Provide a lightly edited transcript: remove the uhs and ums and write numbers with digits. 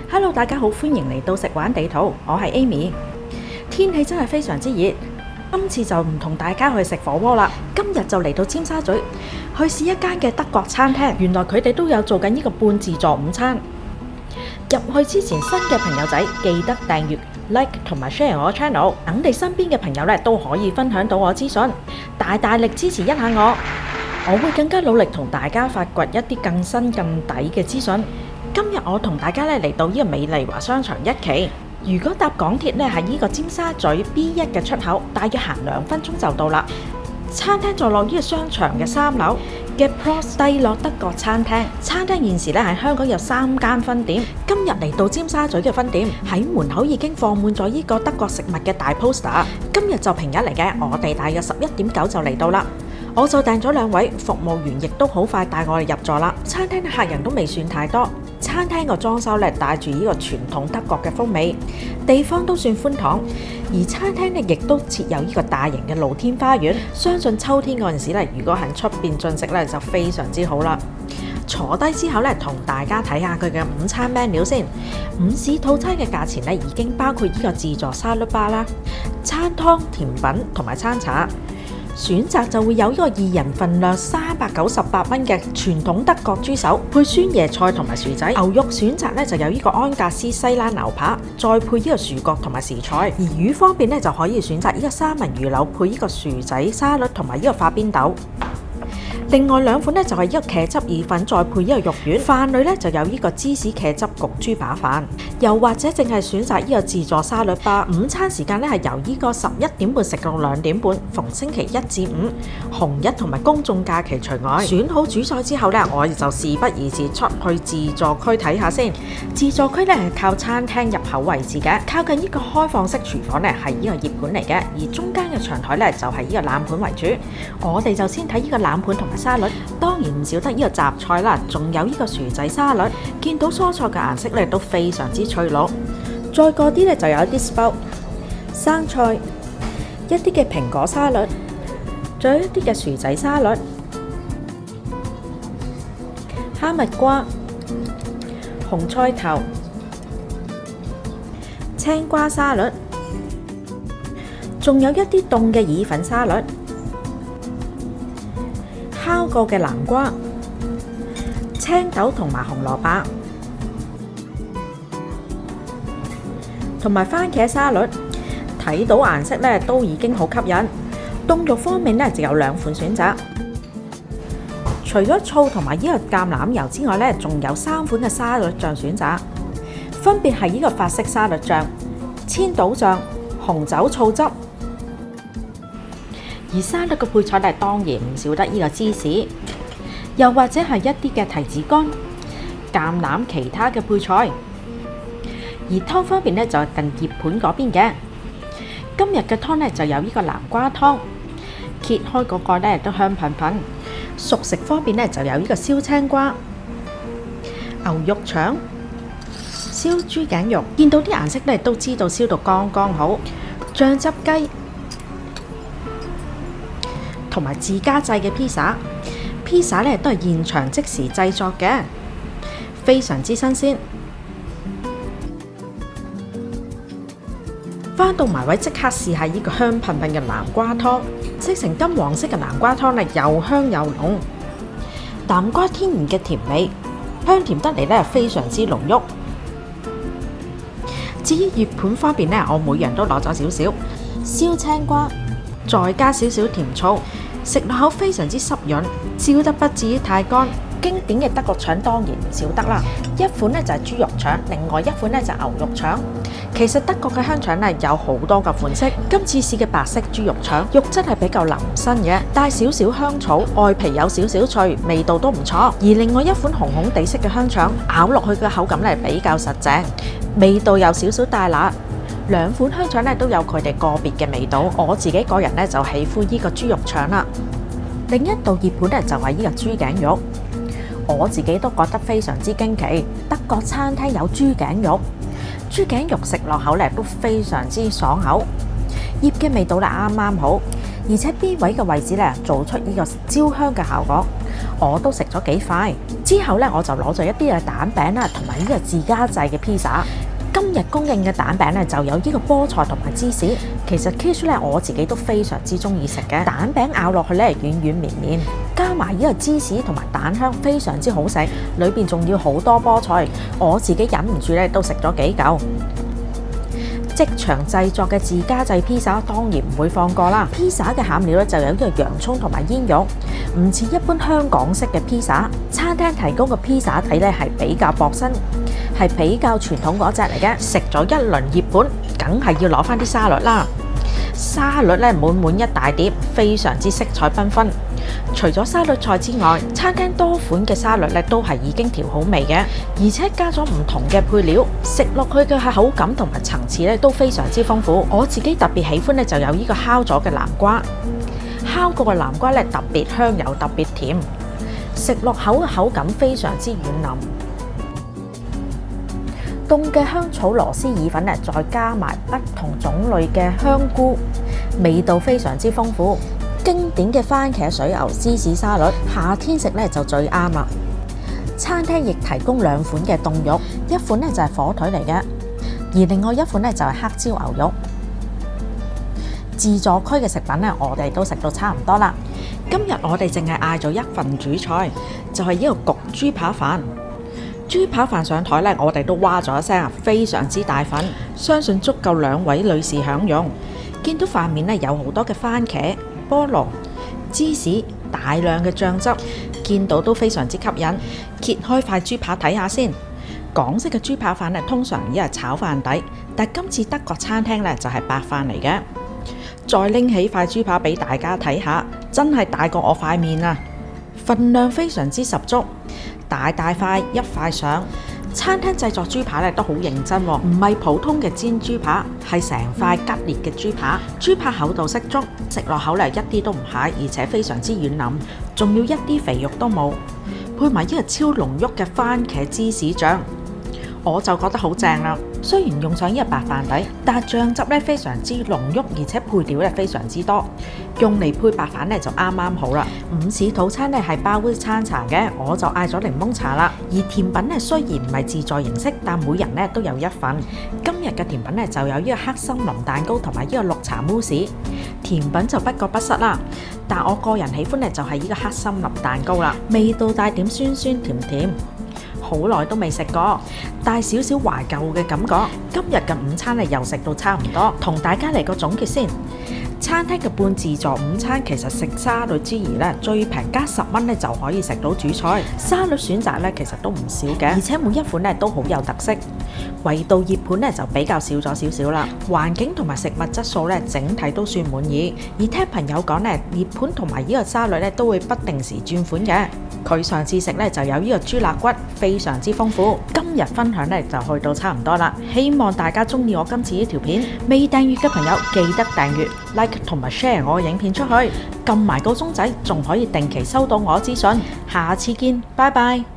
Hello， 大家好，歡迎嚟到食玩地圖，我係 Amy。天氣真係非常之熱，今次就唔同大家去食火鍋啦。今日就嚟到尖沙咀去試一間嘅德國餐廳，原來佢哋都有做緊呢個半自助午餐。入去之前，新嘅朋友仔記得訂閱、like 同埋 share 我 channel， 等你身邊嘅朋友咧都可以分享到我資訊，大力支持一下我會更加努力同大家發掘一啲更新更抵嘅資訊。今日我同大家咧嚟到呢個美麗華商場一期。如果搭港鐵咧，喺呢個尖沙咀 B1 嘅出口，大約行2分鐘就到啦。餐廳坐落呢個商場嘅3樓嘅 Prost 帝樂德國餐廳。餐廳現時咧喺香港有3間分店。今日嚟到尖沙咀嘅分店，喺門口已經放滿咗呢個德國食物嘅大 poster。今日就平日嚟嘅，我哋大約11:9就嚟到啦。我就訂咗2位，服務員亦都好快帶我哋入座啦。餐廳嘅客人都未算太多，餐廳個裝修咧帶住呢個傳統德國嘅風味，地方都算寬敞，而餐廳咧亦都設有呢個大型嘅露天花園。相信秋天嗰陣時咧，如果喺出邊進食咧就非常之好啦。坐低之後咧，同大家睇下佢嘅午餐 menu 先。午市套餐嘅價錢咧已經包括呢個自助沙律吧啦、餐湯、甜品同埋餐茶。選擇就會有呢個2人份量398蚊嘅傳統德國豬手，配酸椰菜同埋薯仔。牛肉選擇咧就有呢個安格斯西冷牛扒，再配呢個薯角同埋時菜。而魚方面咧就可以選擇呢個三文魚柳配呢個薯仔沙律同埋呢個發邊豆。另外2款咧就係呢個茄汁意粉，再配呢個肉丸。飯類咧就有呢個芝士茄汁焗豬扒飯，又或者淨係選擇呢個自助沙律吧。午餐時間咧係由呢個11點半食到2點半，逢星期1至5，紅日同埋公眾假期除外。選好主菜之後咧，我哋就事不宜遲出去自助區睇下先。自助區咧係靠餐廳入口位置嘅，靠近呢個開放式廚房咧係呢個熱盤嚟嘅，而中間嘅長台咧就係呢個冷盤為主。我哋就先睇呢個冷盤同埋沙律，當然唔少得呢個雜菜啦，仲有呢個薯仔沙律。見到蔬菜嘅顏色咧都非常之翠綠。再過啲咧就有一啲 sprout 生菜，一啲嘅蘋果沙律，仲有一啲嘅薯仔沙律、哈密瓜、紅菜頭、青瓜沙律，仲有一啲凍嘅意粉沙律、烤過嘅南瓜、青豆同埋紅蘿蔔，同埋番茄沙律。睇到顏色咧都已經好吸引。凍肉方面咧就有2款選擇，除咗醋同埋呢個橄欖油之外咧，仲有3款嘅沙律醬選擇，分別係呢個法式沙律醬、千島醬、紅酒醋汁。而沙律嘅配菜咧當然唔少得呢個芝士，又或者係一啲嘅提子乾、橄欖其他嘅配菜。而湯方面咧就係近熱盤嗰邊嘅。今日嘅湯咧就有呢個南瓜湯，揭開嗰個咧都香噴噴。熟食方面咧就有呢個燒青瓜、牛肉腸、燒豬頸肉，見到啲顏色咧都知道燒到剛剛好。醬汁雞同埋自家製嘅披薩咧都係現場即時製作嘅，非常之新鮮。返到埋位即刻試下呢個香噴噴嘅南瓜湯，色成金黃色嘅南瓜湯咧又香又濃，南瓜天然嘅甜味，香甜得嚟咧非常之濃郁。至於熱盤方面咧，我每樣都攞咗少少燒青瓜，再加少少甜醋，食落口非常之濕潤，燒得不至於太乾。經典嘅德國腸當然唔少得啦，一款咧就係豬肉腸，另外一款咧就係牛肉腸。其實德國嘅香腸咧有好多個款式，今次試嘅白色豬肉腸，肉質係比較腍身嘅，帶少少香草，外皮有少少脆，味道都唔錯。而另外一款紅紅地色嘅香腸，咬落去嘅口感咧比較實淨，味道有少少帶辣。2款香腸咧都有佢哋個別嘅味道，我自己個人咧就喜歡呢個豬肉腸啦。另一道熱盤咧就係呢個豬頸肉。我自己都覺得非常之驚奇，德國餐廳有豬頸肉，豬頸肉食落口咧都非常之爽口，醃嘅味道咧啱啱好，而且 B 位嘅位置咧做出呢個焦香嘅效果。我都食咗幾塊。之後咧，我就攞咗一啲嘅蛋餅啦，同埋呢個自家製嘅披薩。今日供應嘅蛋餅咧就有呢個菠菜同埋芝士。其實 quiche 咧我自己都非常之中意食嘅，蛋餅咬落去咧軟軟綿綿，加埋呢個芝士同埋蛋香，非常之好食。裏邊仲要好多菠菜，我自己忍唔住咧都食咗幾嚿。即場製作嘅自家製披薩當然唔會放過啦。披薩嘅餡料咧就有呢個洋葱同埋煙肉，唔似一般香港式嘅披薩。餐廳提供嘅披薩底咧係比較薄身，係比較傳統嗰隻嚟嘅。食咗一輪熱盤，梗係要攞翻啲沙律啦。沙律咧滿滿一大碟，非常之色彩繽紛。除咗沙律菜之外，餐廳多款嘅沙律咧都係已經調好味嘅，而且加咗唔同嘅配料，食落去嘅口感同埋層次咧都非常之豐富。我自己特別喜歡咧就有呢個烤咗嘅南瓜，烤過嘅南瓜咧特別香又特別甜，食落口嘅口感非常之軟腍。凍嘅香草螺絲意粉咧，再加埋不同種類嘅香菇，味道非常之豐富。經典嘅番茄水牛芝士沙律，夏天食咧就最啱啦。餐廳亦提供兩款嘅凍肉，一款咧就係火腿嚟嘅，而另外一款咧就係黑椒牛肉。自助區嘅食品咧，我哋都食到差唔多啦。今日我哋淨係嗌咗一份主菜，就係呢個焗豬扒飯。豬扒飯上台咧，我哋都哇咗一聲啊，非常之大份，相信足夠2位女士享用。見到飯面咧有好多嘅番茄、菠蘿、芝士，大量嘅醬汁，見到都非常之吸引。揭開塊豬扒睇下先。港式嘅豬扒飯咧，通常一係炒飯底，但今次德國餐廳咧就係白飯嚟嘅。再拎起塊豬扒俾大家睇下，真係大過我塊面啊！份量非常之十足，大大塊一塊上。餐廳製作豬扒咧都好認真喎，唔係普通嘅煎豬扒，係成塊吉列嘅豬扒。豬扒厚度適中，食落口咧一啲都唔蟹，而且非常之軟腍，仲要一啲肥肉都冇，配埋呢個超濃郁嘅番茄芝士醬，我就覺得好正啦。雖然用上呢個白飯底，但係醬汁咧非常之濃郁，而且配料咧非常之多，用嚟配白飯咧就啱啱好啦。午市套餐咧係包餐茶嘅，我就嗌咗檸檬茶啦。而甜品咧雖然唔係自助形式，但每人咧都有一份。今日嘅甜品咧就有呢個黑森林蛋糕同埋呢個綠茶慕斯，甜品就不過不失啦。但我個人喜歡咧就係呢個黑森林蛋糕啦，味道帶點酸酸甜甜。好耐都未食過，帶少少懷舊嘅感覺。今日嘅午餐咧又食到差唔多，同大家嚟個總結先。餐廳嘅半自助午餐其實食沙律之餘咧，最平加10蚊咧就可以食到主菜。沙律選擇咧其實都唔少嘅，而且每一款咧都好有特色。唯獨熱盤咧就比較少咗少少啦。環境同埋食物質素咧整體都算滿意。而聽朋友講咧，熱盤同埋呢個沙律咧都會不定時轉款嘅。佢上次食咧就有呢個豬肋骨，非常之豐富。今日分享咧就去到差唔多啦，希望大家中意我今次呢條片。未訂閱嘅朋友記得訂閱、like 同埋 share 我嘅影片出去，撳埋個鐘仔，仲可以定期收到我資訊。下次見，拜拜。